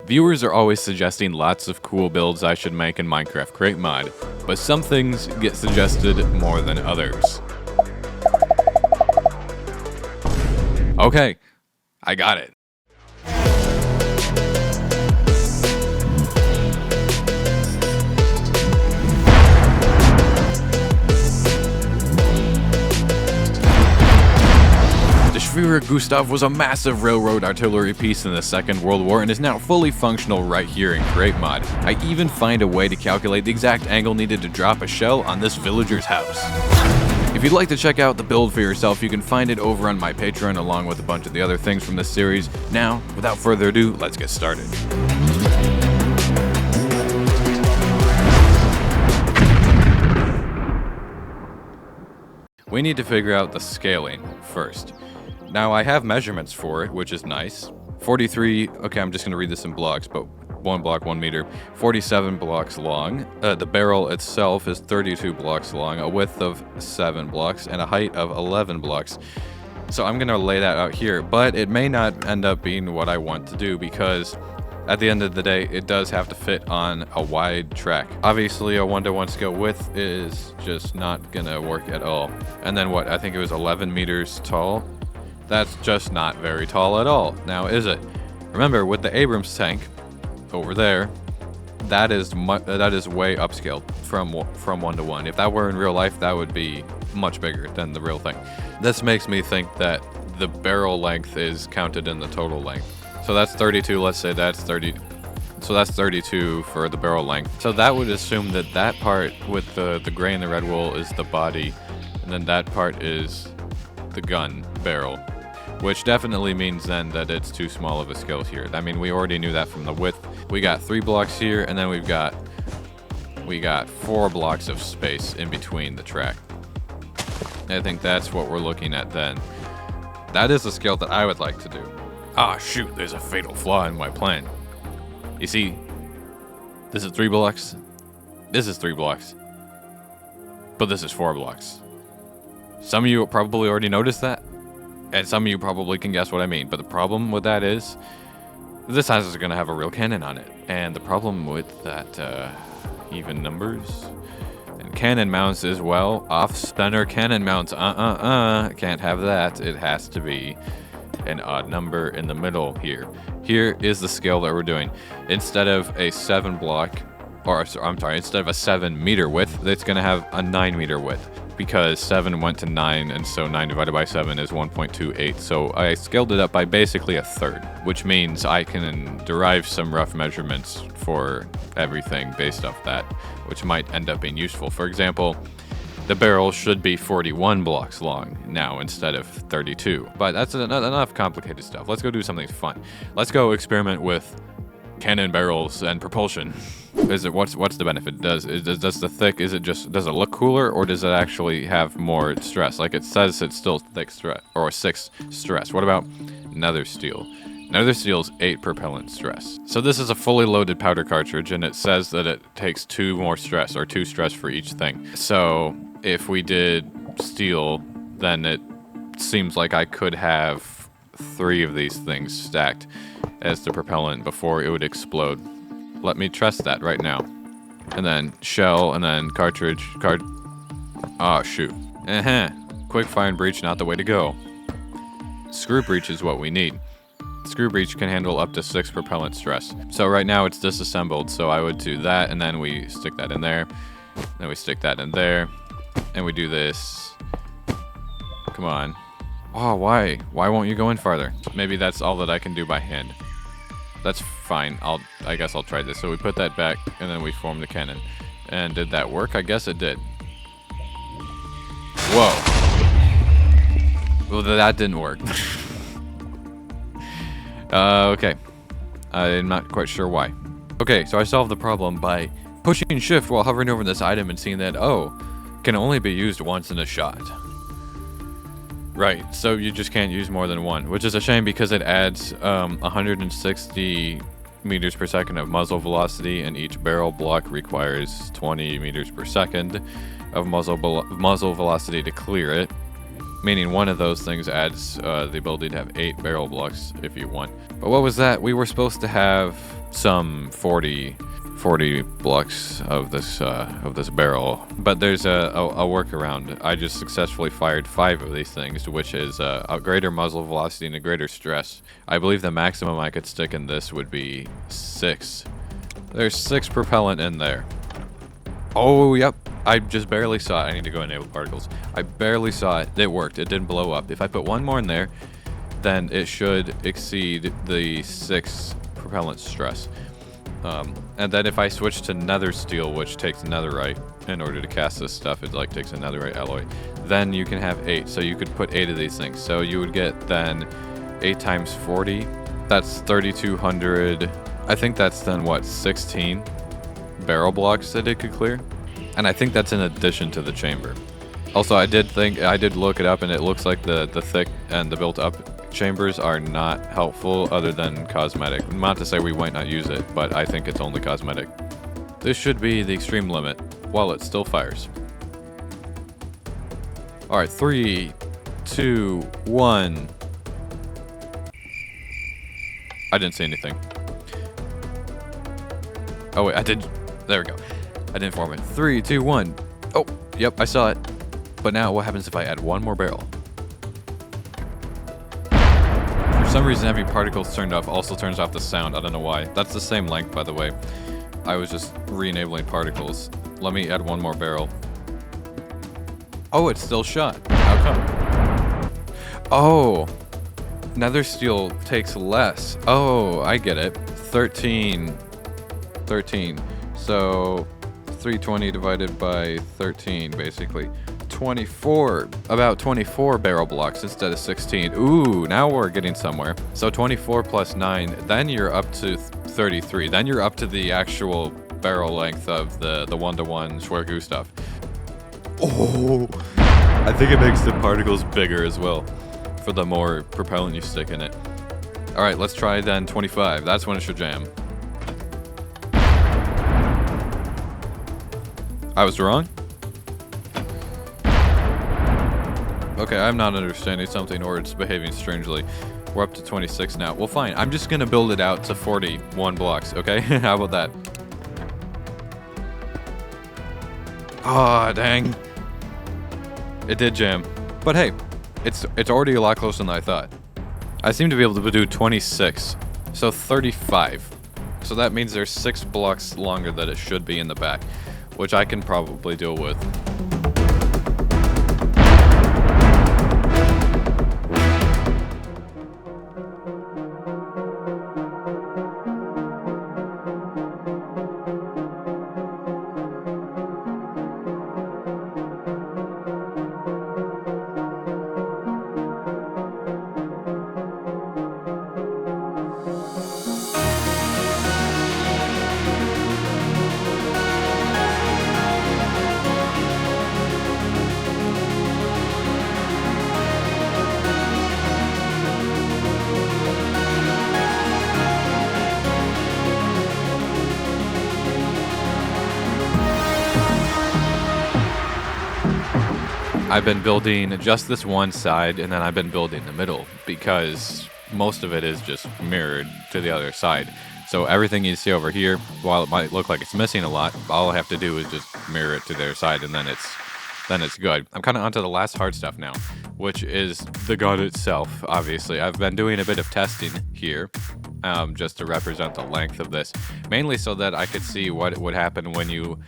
Viewers are always suggesting lots of cool builds I should make in Minecraft Crate Mod, but some things get suggested more than others. Okay, I got it. The Schwerer Gustav was a massive railroad artillery piece in the Second World War and is now fully functional right here in Crate Mod. I even find a way to calculate the exact angle needed to drop a shell on this villager's house. If you'd like to check out the build for yourself, you can find it over on my Patreon along with a bunch of the other things from this series. Now, without further ado, let's get started. We need to figure out the scaling first. Now, I have measurements for it, which is nice. 43, okay, I'm just going to read this in blocks, but 1 block, 1 meter, 47 blocks long. The barrel itself is 32 blocks long, a width of 7 blocks, and a height of 11 blocks. So I'm going to lay that out here, but it may not end up being what I want to do because at the end of the day, it does have to fit on a wide track. Obviously, a 1-to-1 scale width is just not going to work at all. And then what, I think it was 11 meters tall? That's just not very tall at all. Now, is it? Remember, with the Abrams tank over there, that is way upscaled from 1-to-1. If that were in real life, that would be much bigger than the real thing. This makes me think that the barrel length is counted in the total length. So that's 32, let's say that's 30. So that's 32 for the barrel length. So that would assume that that part with the gray and the red wool is the body, and then that part is the gun barrel, which definitely means then that it's too small of a scale here. I mean, we already knew that from the width. We got 3 blocks here, and then we got 4 blocks of space in between the track. I think that's what we're looking at then. That is the scale that I would like to do. Ah, shoot, there's a fatal flaw in my plan. You see, this is 3 blocks, this is 3 blocks, but this is 4 blocks. Some of you probably already noticed that, and some of you probably can guess what I mean, but the problem with that is, this house is going to have a real cannon on it, and the problem with that, even numbers, and cannon mounts as well, off-center cannon mounts, can't have that, it has to be an odd number in the middle here. Here is the scale that we're doing. Instead of a 7 block, or I'm sorry, instead of a 7 meter width, it's going to have a 9 meter width because 7 went to 9, and so 9 divided by 7 is 1.28. So I scaled it up by basically a third, which means I can derive some rough measurements for everything based off that, which might end up being useful. For example, the barrel should be 41 blocks long now instead of 32. But that's enough complicated stuff. Let's go do something fun. Let's go experiment with cannon barrels and propulsion. What's the benefit? Does the thick, does it look cooler, or does it actually have more stress? Like it says it's still thick stress or 6 stress. What about nether steel? Nether steel is 8 propellant stress. So this is a fully loaded powder cartridge, and it says that it takes 2 more stress, or 2 stress for each thing. So if we did steel, then it seems like I could have 3 of these things stacked as the propellant before it would explode. Let me test that right now. And then shell, and then cartridge, oh shoot. Quick fire and breach, not the way to go. Screw breach is what we need. Screw breach can handle up to 6 propellant stress. So right now it's disassembled, so I would do that, and then we stick that in there. Then we stick that in there. And we do this. Come on. Oh, why? Why won't you go in farther? Maybe that's all that I can do by hand. That's fine. I guess I'll try this. So we put that back, and then we form the cannon. And did that work? I guess it did. Whoa. Well, that didn't work. Okay. I'm not quite sure why. Okay, so I solved the problem by pushing shift while hovering over this item and seeing that, oh, can only be used once in a shot. Right, so you just can't use more than one, which is a shame because it adds 160 meters per second of muzzle velocity, and each barrel block requires 20 meters per second of muzzle velocity to clear it, meaning one of those things adds the ability to have 8 barrel blocks if you want. But what was that? We were supposed to have some 40 blocks of this barrel. But there's a workaround. I just successfully fired 5 of these things, which is a greater muzzle velocity and a greater stress. I believe the maximum I could stick in this would be 6. There's 6 propellant in there. Oh, yep. I just barely saw it. I need to go enable particles. I barely saw it. It worked. It didn't blow up. If I put one more in there, then it should exceed the 6 propellant stress. And then if I switch to nether steel, which takes netherite in order to cast this stuff, it like takes a netherite alloy, then you can have 8. So you could put 8 of these things. So you would get then 8 times 40. That's 3,200. I think that's then what, 16 barrel blocks that it could clear? And I think that's in addition to the chamber. Also, I did look it up, and it looks like the thick and the built-up chambers are not helpful other than cosmetic. Not to say we might not use it, but I think it's only cosmetic. This should be the extreme limit while it still fires. All right, 3, 2, 1. I didn't see anything. Oh wait, I did. There we go. I didn't form it. 3, 2, 1. Oh, yep, I saw it. But now what happens if I add one more barrel? For some reason, having particles turned off also turns off the sound. I don't know why. That's the same length, by the way. I was just re-enabling particles. Let me add one more barrel. Oh, it's still shot. How come? Oh, nether steel takes less. Oh, I get it. 13. So 320 divided by 13, basically. 24, about 24 barrel blocks instead of 16. Ooh, now we're getting somewhere. So 24 plus 9, then you're up to 33. Then you're up to the actual barrel length of the 1-to-1 Schwerer Gustav. Oh, I think it makes the particles bigger as well for the more propellant you stick in it. All right, let's try then 25. That's when it should jam. I was wrong? Okay, I'm not understanding something, or it's behaving strangely. We're up to 26 now. Well, fine. I'm just gonna build it out to 41 blocks, okay? How about that? Ah, dang. It did jam. But hey, it's already a lot closer than I thought. I seem to be able to do 26, so 35. So that means there's 6 blocks longer than it should be in the back, which I can probably deal with. I've been building just this one side, and then I've been building the middle, because most of it is just mirrored to the other side. So everything you see over here, while it might look like it's missing a lot, all I have to do is just mirror it to their side, and then it's good. I'm kind of onto the last hard stuff now, which is the gun itself, obviously. I've been doing a bit of testing here, just to represent the length of this, mainly so that I could see what would happen when you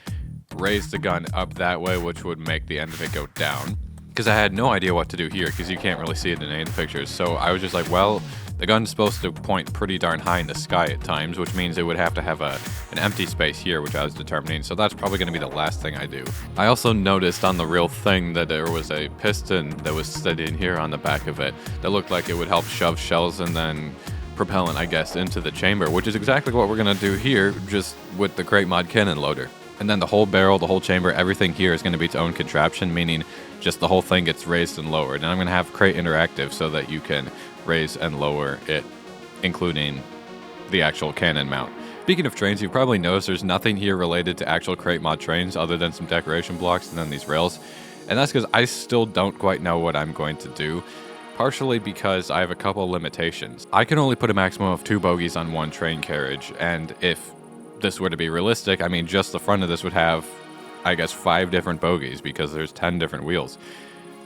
raise the gun up that way, which would make the end of it go down. Because I had no idea what to do here, because you can't really see it in any of the pictures. So I was just like, well, the gun's supposed to point pretty darn high in the sky at times, which means it would have to have an empty space here, which I was determining. So that's probably going to be the last thing I do. I also noticed on the real thing that there was a piston that was sitting here on the back of it that looked like it would help shove shells and then propellant, I guess, into the chamber, which is exactly what we're going to do here, just with the crate mod cannon loader. And then the whole barrel, the whole chamber, everything here is going to be its own contraption, meaning just the whole thing gets raised and lowered. And I'm going to have Crate Interactive so that you can raise and lower it, including the actual cannon mount. Speaking of trains, you've probably noticed there's nothing here related to actual crate mod trains other than some decoration blocks and then these rails. And that's because I still don't quite know what I'm going to do. partially because I have a couple limitations. I can only put a maximum of 2 bogies on one train carriage, and if this were to be realistic, I mean, just the front of this would have, I guess, 5 different bogies because there's 10 different wheels.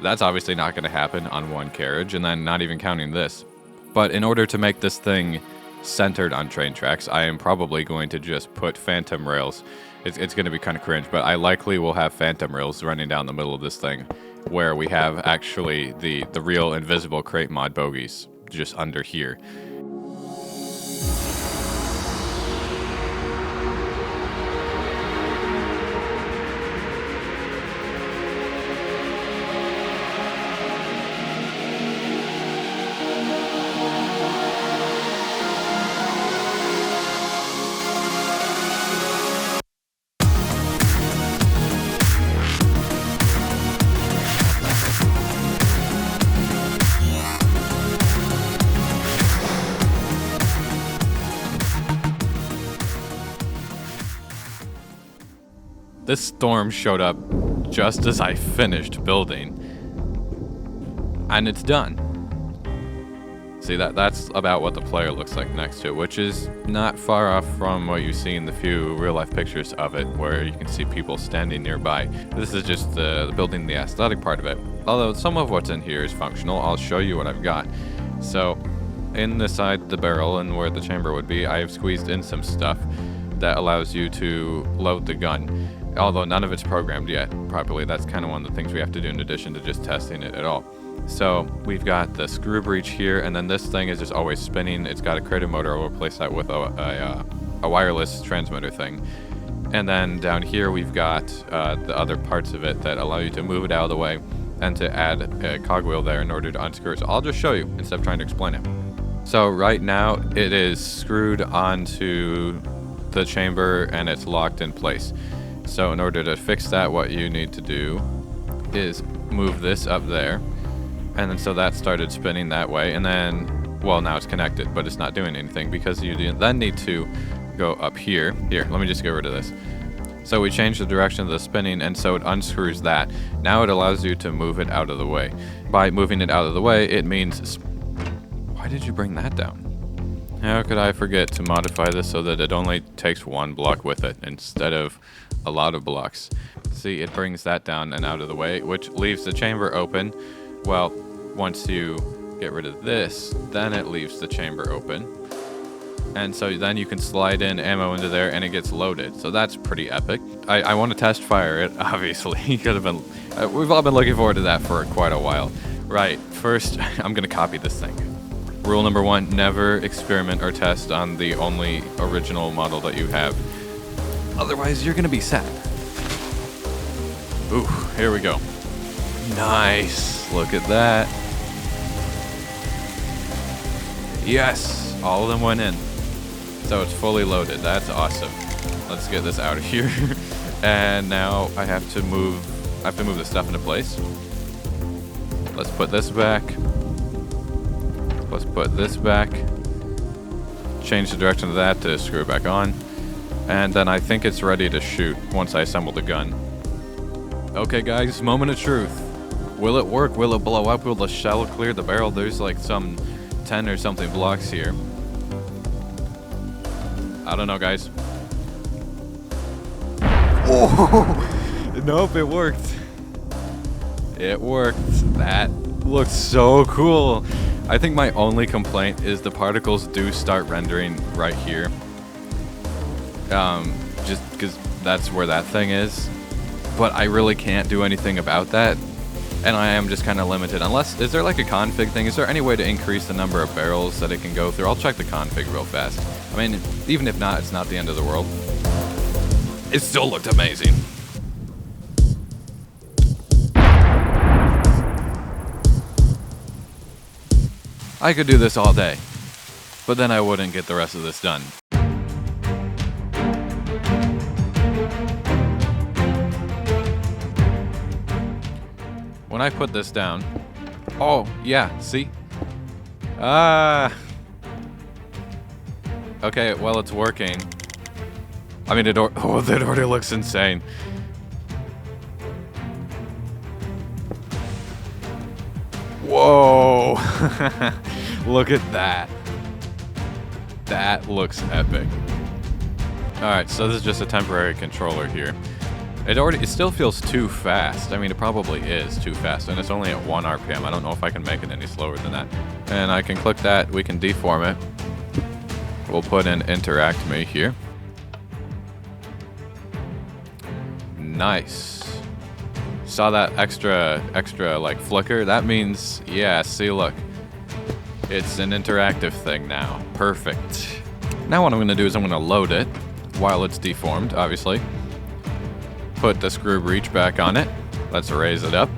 That's obviously not going to happen on one carriage, and then not even counting this. But in order to make this thing centered on train tracks, I am probably going to just put phantom rails. It's going to be kind of cringe, but I likely will have phantom rails running down the middle of this thing, where we have actually the real invisible crate mod bogies just under here. This storm showed up just as I finished building, and it's done. See, that's about what the player looks like next to it, which is not far off from what you see in the few real-life pictures of it, where you can see people standing nearby. This is just the building the aesthetic part of it. Although some of what's in here is functional, I'll show you what I've got. So, in the side, the barrel, and where the chamber would be, I have squeezed in some stuff that allows you to load the gun. Although none of it's programmed yet properly. That's kind of one of the things we have to do in addition to just testing it at all. So we've got the screw breech here, and then this thing is just always spinning. It's got a cradle motor. I'll replace that with a wireless transmitter thing. And then down here we've got the other parts of it that allow you to move it out of the way and to add a cogwheel there in order to unscrew it. So I'll just show you instead of trying to explain it. So right now it is screwed onto the chamber and it's locked in place. So in order to fix that, what you need to do is move this up there. And then so that started spinning that way. And then, well, now it's connected, but it's not doing anything because you then need to go up here. Here, let me just get rid of this. So we changed the direction of the spinning, and so it unscrews that. Now it allows you to move it out of the way. By moving it out of the way, it means... Why did you bring that down? How could I forget to modify this so that it only takes 1 block with it instead of a lot of blocks? See, it brings that down and out of the way, which leaves the chamber open. Well, once you get rid of this, then it leaves the chamber open. And so then you can slide in ammo into there and it gets loaded. So that's pretty epic. I want to test fire it, obviously. Could have been. We've all been looking forward to that for quite a while. Right, first, I'm going to copy this thing. Rule number 1, never experiment or test on the only original model that you have. Otherwise, you're gonna be sad. Ooh, here we go. Nice, look at that. Yes, all of them went in. So it's fully loaded, that's awesome. Let's get this out of here. And now I have to move the stuff into place. Let's put this back. Let's put this back. Change the direction of that to screw it back on. And then I think it's ready to shoot once I assemble the gun. Okay guys, moment of truth. Will it work? Will it blow up? Will the shell clear the barrel? There's like some 10 or something blocks here. I don't know, guys. Oh! Nope, it worked. It worked. That looks so cool. I think my only complaint is the particles do start rendering right here. Just because that's where that thing is. But I really can't do anything about that. And I am just kind of limited. Unless, is there like a config thing? Is there any way to increase the number of barrels that it can go through? I'll check the config real fast. I mean, even if not, it's not the end of the world. It still looked amazing. I could do this all day, but then I wouldn't get the rest of this done. When I put this down, oh yeah, see? Okay, well it's working. I mean, that already looks insane. Whoa! Look at that. That looks epic. Alright, so this is just a temporary controller here. It still feels too fast. I mean, it probably is too fast, and it's only at 1 RPM. I don't know if I can make it any slower than that. And I can click that, we can deform it. We'll put in interact me here. Nice. Saw that extra like flicker? That means, yeah, see, look. It's an interactive thing now. Perfect. Now what I'm gonna do is I'm gonna load it while it's deformed, obviously. Put the screw breech back on it. Let's raise it up.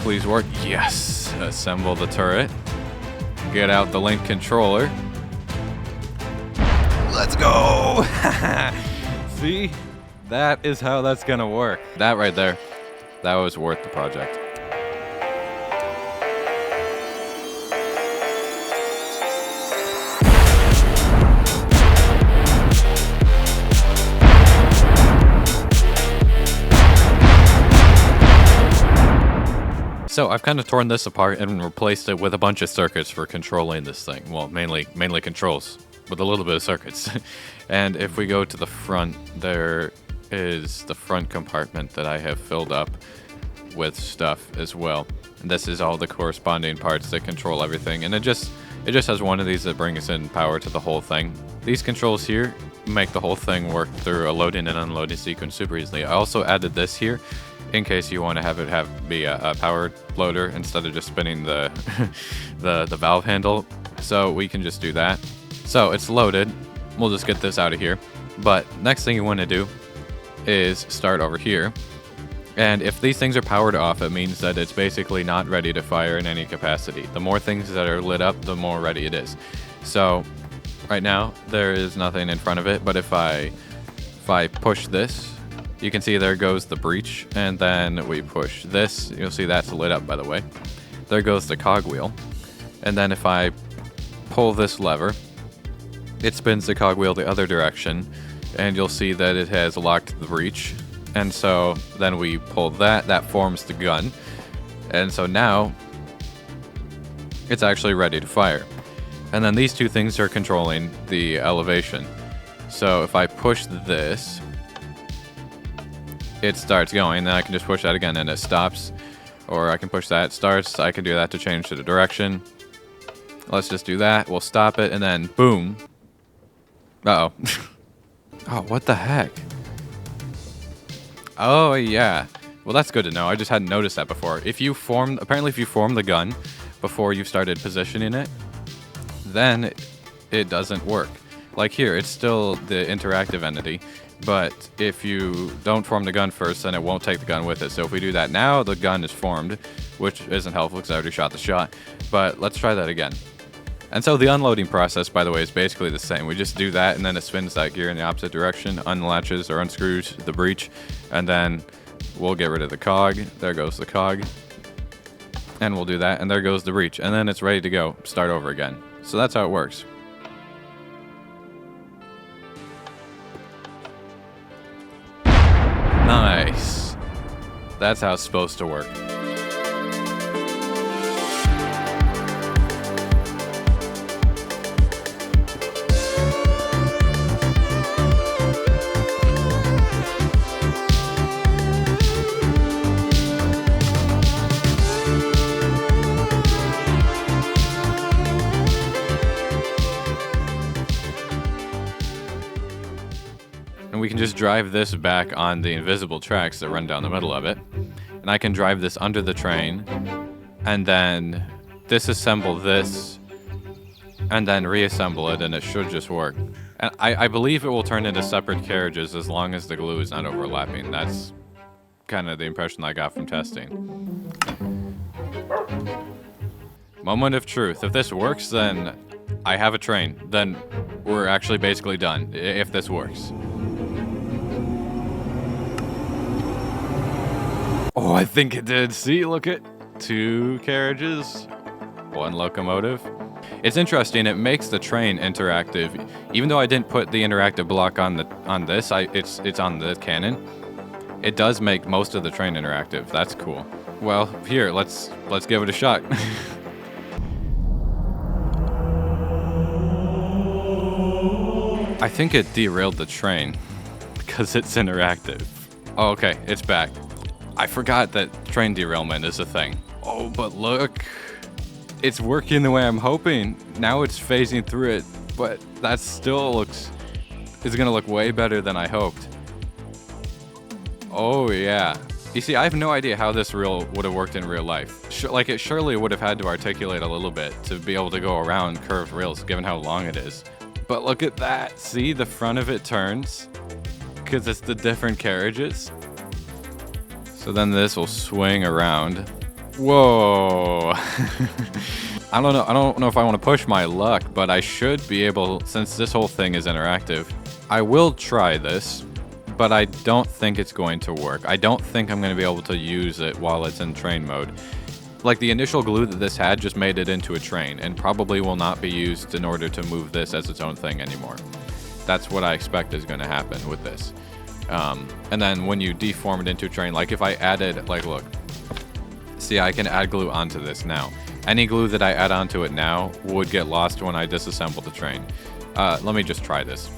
Please work. Yes. Assemble the turret. Get out the link controller. Let's go. See? That is how that's gonna work. That right there, that was worth the project. So I've kind of torn this apart and replaced it with a bunch of circuits for controlling this thing. Well, mainly controls with a little bit of circuits. And if we go to the front, there is the front compartment that I have filled up with stuff as well. And this is all the corresponding parts that control everything. And it just has one of these that brings in power to the whole thing. These controls here make the whole thing work through a loading and unloading sequence super easily. I also added this here in case you want to have it be a power loader instead of just spinning the the valve handle. So we can just do that. So it's loaded. We'll just get this out of here. But next thing you want to do is start over here. And if these things are powered off, it means that it's basically not ready to fire in any capacity. The more things that are lit up, the more ready it is. So right now there is nothing in front of it, but if I push this, you can see there goes the breech, and then we push this, you'll see that's lit up, by the way. There goes the cogwheel. And then if I pull this lever, it spins the cogwheel the other direction, and you'll see that it has locked the breech. And so then we pull that forms the gun. And so now it's actually ready to fire. And then these two things are controlling the elevation. So if I push this, it starts going, then I can just push that again and it stops. Or I can push that, it starts. I can do that to change to the direction. Let's just do that. We'll stop it, and then boom. Uh-oh. Oh, what the heck? Oh, yeah. Well, that's good to know. I just hadn't noticed that before. Apparently if you form the gun before you've started positioning it, then it doesn't work. Like here, it's still the interactive entity, but if you don't form the gun first, then it won't take the gun with it. So if we do that now, the gun is formed, which isn't helpful because I already shot the shot. But let's try that again. And so the unloading process, by the way, is basically the same. We just do that, and then it spins that gear in the opposite direction, unlatches or unscrews the breech, and then we'll get rid of the cog. There goes the cog. And we'll do that, and there goes the breech. And then it's ready to go. Start over again. So that's how it works. Nice. That's how it's supposed to work. We can just drive this back on the invisible tracks that run down the middle of it. And I can drive this under the train, and then disassemble this, and then reassemble it, and it should just work. And I believe it will turn into separate carriages as long as the glue is not overlapping. That's kind of the impression I got from testing. Moment of truth. If this works, then I have a train. Then we're actually basically done, if this works. Oh, I think it did. See, look at 2 carriages, 1 locomotive. It's interesting. It makes the train interactive, even though I didn't put the interactive block on this. It's on the cannon. It does make most of the train interactive. That's cool. Well, here, let's give it a shot. I think it derailed the train because it's interactive. Oh, okay, it's back. I forgot that train derailment is a thing. Oh, but look, it's working the way I'm hoping. Now it's phasing through it, but that still is gonna look way better than I hoped. Oh yeah. You see, I have no idea how this would have worked in real life. Like, it surely would have had to articulate a little bit to be able to go around curved rails, given how long it is. But look at that. See, the front of it turns because it's the different carriages. So then this will swing around. Whoa. I don't know if I want to push my luck, but I should be able, since this whole thing is interactive. I will try this, but I don't think it's going to work. I don't think I'm going to be able to use it while it's in train mode. Like, the initial glue that this had just made it into a train and probably will not be used in order to move this as its own thing anymore. That's what I expect is going to happen with this. And then when you deform it into a train, like if I added, like, look, see, I can add glue onto this now. Any glue that I add onto it now would get lost when I disassemble the train. Let me just try this.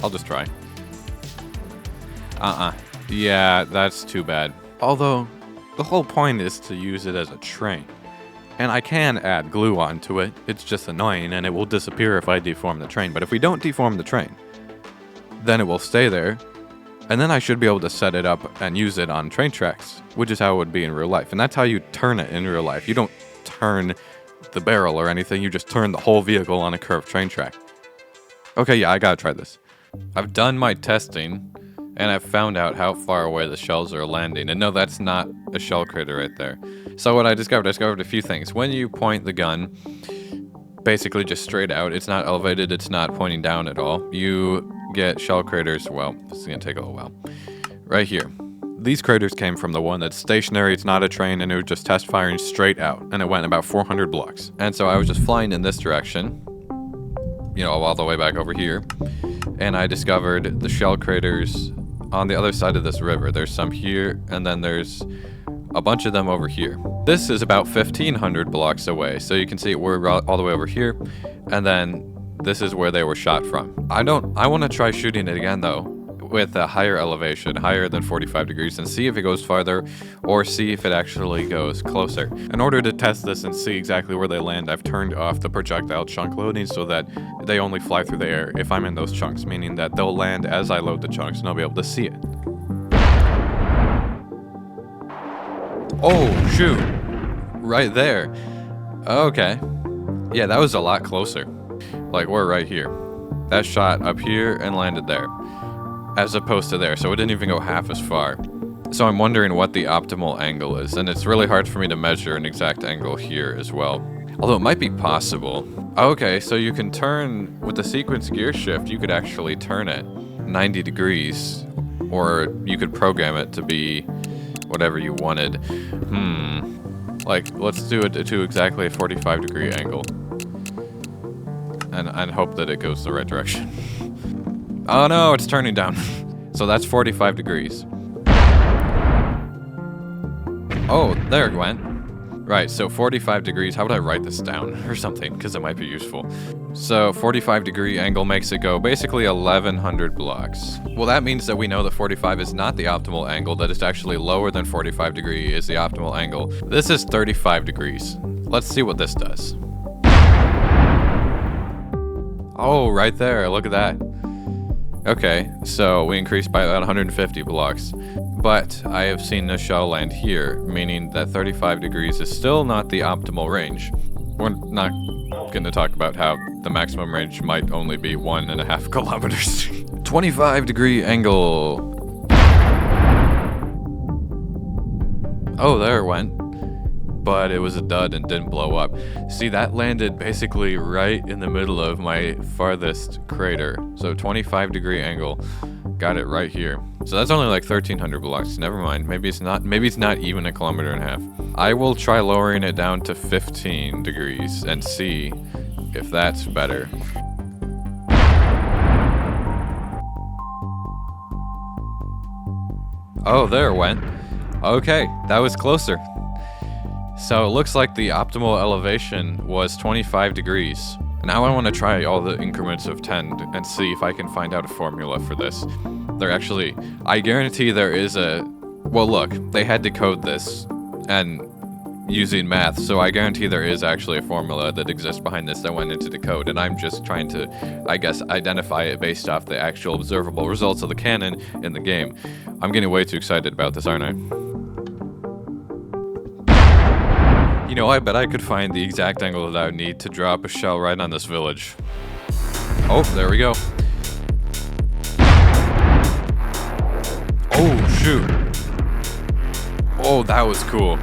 I'll just try. Yeah, that's too bad. Although, the whole point is to use it as a train. And I can add glue onto it. It's just annoying and it will disappear if I deform the train. But if we don't deform the train, then it will stay there. And then I should be able to set it up and use it on train tracks, which is how it would be in real life. And that's how you turn it in real life. You don't turn the barrel or anything. You just turn the whole vehicle on a curved train track. Okay, yeah, I gotta try this. I've done my testing. And I've found out how far away the shells are landing. And no, that's not a shell crater right there. So what I discovered a few things. When you point the gun, basically just straight out, it's not elevated, it's not pointing down at all. You get shell craters, well, this is gonna take a little while. Right here. These craters came from the one that's stationary, it's not a train, and it was just test firing straight out. And it went about 400 blocks. And so I was just flying in this direction, you know, all the way back over here. And I discovered the shell craters on the other side of this river. There's some here, and then there's a bunch of them over here. This is about 1,500 blocks away, so you can see we're all the way over here, and then this is where they were shot from. I want to try shooting it again, though, with a higher elevation, higher than 45 degrees, and see if it goes farther, or see if it actually goes closer. In order to test this and see exactly where they land, I've turned off the projectile chunk loading so that they only fly through the air if I'm in those chunks, meaning that they'll land as I load the chunks and I'll be able to see it. Oh, shoot. Right there. Okay. Yeah, that was a lot closer. Like, we're right here. That shot up here and landed there, as opposed to there, so it didn't even go half as far. So I'm wondering what the optimal angle is, and it's really hard for me to measure an exact angle here as well. Although it might be possible. Okay, so you can turn, with the sequence gear shift, you could actually turn it 90 degrees, or you could program it to be whatever you wanted. Like, let's do it to exactly a 45 degree angle. And hope that it goes the right direction. Oh no, it's turning down. So that's 45 degrees. Oh, there it went. Right, so 45 degrees. How would I write this down or something? Because it might be useful. So 45 degree angle makes it go basically 1,100 blocks. Well, that means that we know that 45 is not the optimal angle, that it's actually lower than 45 degree is the optimal angle. This is 35 degrees. Let's see what this does. Oh, right there, look at that. Okay, so we increased by about 150 blocks. But I have seen a shell land here, meaning that 35 degrees is still not the optimal range. We're not going to talk about how the maximum range might only be 1.5 kilometers. 25 degree angle. Oh, there it went. But it was a dud and didn't blow up. See, that landed basically right in the middle of my farthest crater. So 25 degree angle. Got it right here. So that's only like 1,300 blocks. Never mind. Maybe it's not even 1.5 kilometers. I will try lowering it down to 15 degrees and see if that's better. Oh, there it went. Okay, that was closer. So it looks like the optimal elevation was 25 degrees. Now I want to try all the increments of 10 and see if I can find out a formula for this. I guarantee there is a, well look, they had to code this and using math, so I guarantee there is actually a formula that exists behind this that went into the code, and I'm just trying to, I guess, identify it based off the actual observable results of the cannon in the game. I'm getting way too excited about this, aren't I? You know, I bet I could find the exact angle that I would need to drop a shell right on this village. Oh, there we go. Oh, shoot. Oh, that was cool.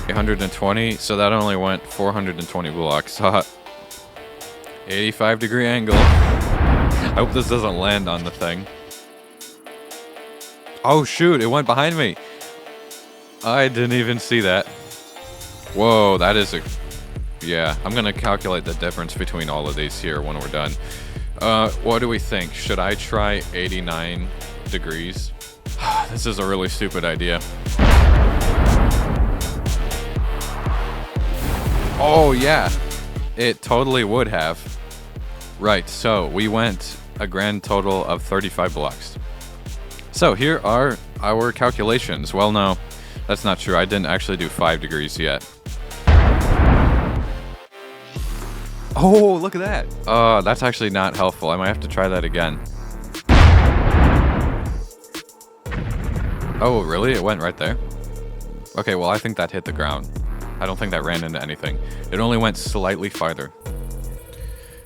$120, so that only went 420 blocks. 85-degree angle. I hope this doesn't land on the thing. Oh shoot, it went behind me. I didn't even see that. Whoa, that is a... Yeah, I'm gonna calculate the difference between all of these here when we're done. What do we think? Should I try 89 degrees? This is a really stupid idea. Oh yeah, it totally would have. Right, so we went a grand total of 35 blocks. So here are our calculations. Well, no, that's not true. I didn't actually do 5 degrees yet. Oh, look at that. That's actually not helpful. I might have to try that again. Oh, really? It went right there? Okay, well, I think that hit the ground. I don't think that ran into anything. It only went slightly farther.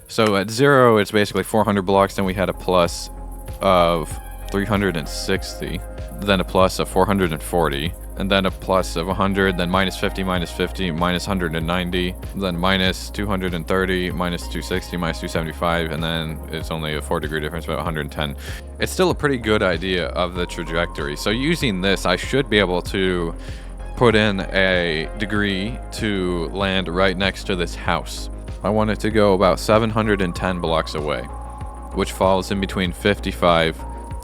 So at 0, it's basically 400 blocks. Then we had a plus of 360. Then a plus of 440. And then a plus of 100. Then minus 50, minus 50, minus 190. Then minus 230, minus 260, minus 275. And then it's only a 4-degree difference, about 110. It's still a pretty good idea of the trajectory. So using this, I should be able to put in a degree to land right next to this house. I want it to go about 710 blocks away, which falls in between 55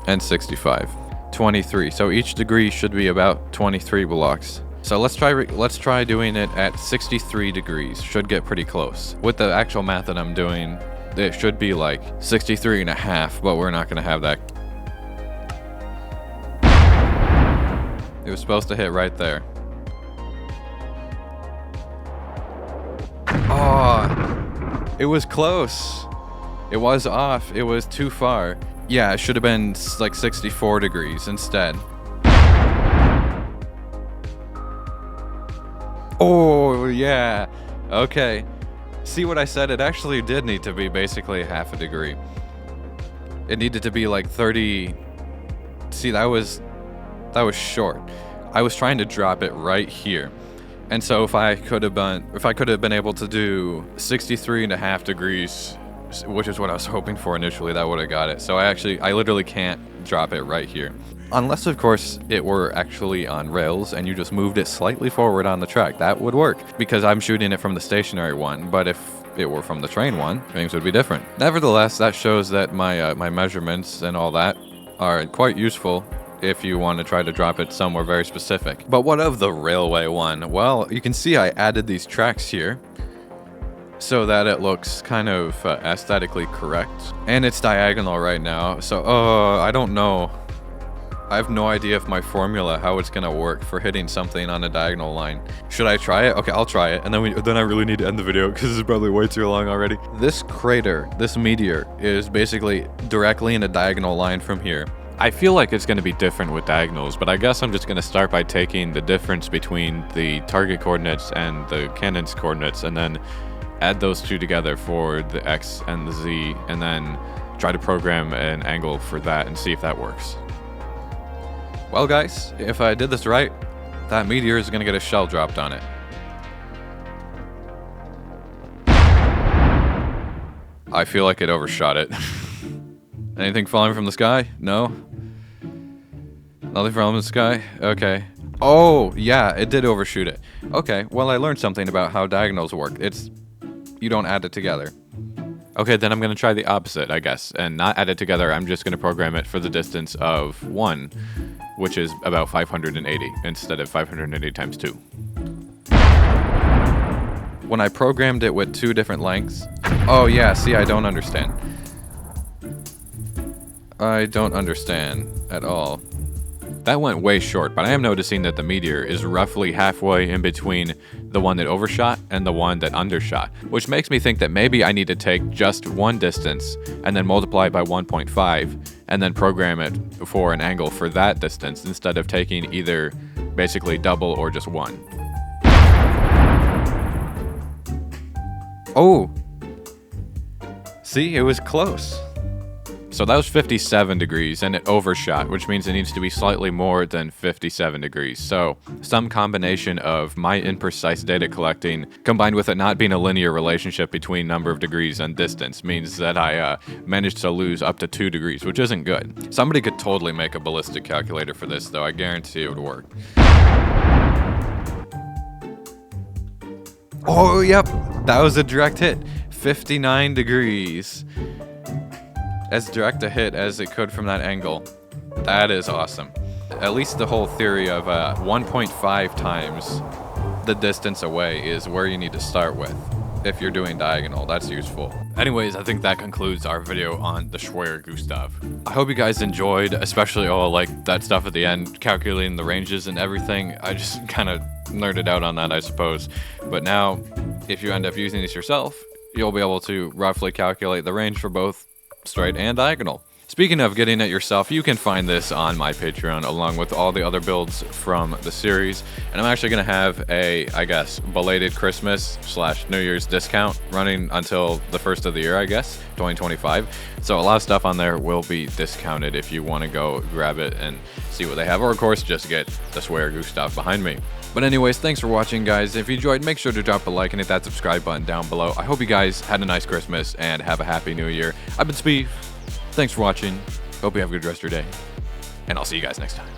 and 65. 23. So each degree should be about 23 blocks. So let's try doing it at 63 degrees. Should get pretty close. With the actual math that I'm doing, it should be like 63 and a half, but we're not going to have that. It was supposed to hit right there. Oh, it was close. It was off. It was too far. Yeah, it should have been like 64 degrees instead. Oh, yeah. Okay. See what I said? It actually did need to be basically half a degree. It needed to be like 30. See, that was short. I was trying to drop it right here. And so if I could have been able to do 63 and a half degrees, which is what I was hoping for initially, that would have got it. So I literally can't drop it right here. Unless, of course, it were actually on rails and you just moved it slightly forward on the track. That would work, because I'm shooting it from the stationary one. But if it were from the train one, things would be different. Nevertheless, that shows that my measurements and all that are quite useful if you want to try to drop it somewhere very specific. But what of the railway one? Well, you can see I added these tracks here so that it looks kind of aesthetically correct. And it's diagonal right now, so I don't know. I have no idea if my formula, how it's gonna work for hitting something on a diagonal line. Should I try it? Okay, I'll try it, and then I really need to end the video because this is probably way too long already. This crater, this meteor, is basically directly in a diagonal line from here. I feel like it's going to be different with diagonals, but I guess I'm just going to start by taking the difference between the target coordinates and the cannon's coordinates, and then add those two together for the X and the Z, and then try to program an angle for that and see if that works. Well guys, if I did this right, that meteor is going to get a shell dropped on it. I feel like it overshot it. Anything falling from the sky? No? Nothing from the sky? Okay. Oh, yeah, it did overshoot it. Okay, well, I learned something about how diagonals work. You don't add it together. Okay, then I'm going to try the opposite, I guess, and not add it together. I'm just going to program it for the distance of 1, which is about 580 instead of 580 times 2. When I programmed it with 2 different lengths... Oh, yeah, see, I don't understand. I don't understand at all. That went way short, but I am noticing that the meteor is roughly halfway in between the one that overshot and the one that undershot, which makes me think that maybe I need to take just one distance and then multiply it by 1.5 and then program it for an angle for that distance instead of taking either basically double or just 1. Oh! See, it was close. So that was 57 degrees, and it overshot, which means it needs to be slightly more than 57 degrees. So some combination of my imprecise data collecting combined with it not being a linear relationship between number of degrees and distance means that I managed to lose up to 2 degrees, which isn't good. Somebody could totally make a ballistic calculator for this, though. I guarantee it would work. Oh, yep. That was a direct hit. 59 degrees. As direct a hit as it could from that angle. That is awesome. At least the whole theory of 1.5 times the distance away is where you need to start with. If you're doing diagonal, that's useful. Anyways, I think that concludes our video on the Schwerer Gustav. I hope you guys enjoyed, especially like that stuff at the end, calculating the ranges and everything. I just kind of nerded out on that, I suppose. But now, if you end up using this yourself, you'll be able to roughly calculate the range for both straight and diagonal. Speaking of getting it yourself, you can find this on my Patreon along with all the other builds from the series. And I'm actually going to have a, I guess, belated Christmas / New Year's discount running until the first of the year, I guess, 2025. So a lot of stuff on there will be discounted if you want to go grab it and see what they have. Or of course, just get the Schwerer Gustav behind me. But anyways, thanks for watching, guys. If you enjoyed, make sure to drop a like and hit that subscribe button down below. I hope you guys had a nice Christmas and have a happy New Year. I've been Sbeev. Thanks for watching. Hope you have a good rest of your day. And I'll see you guys next time.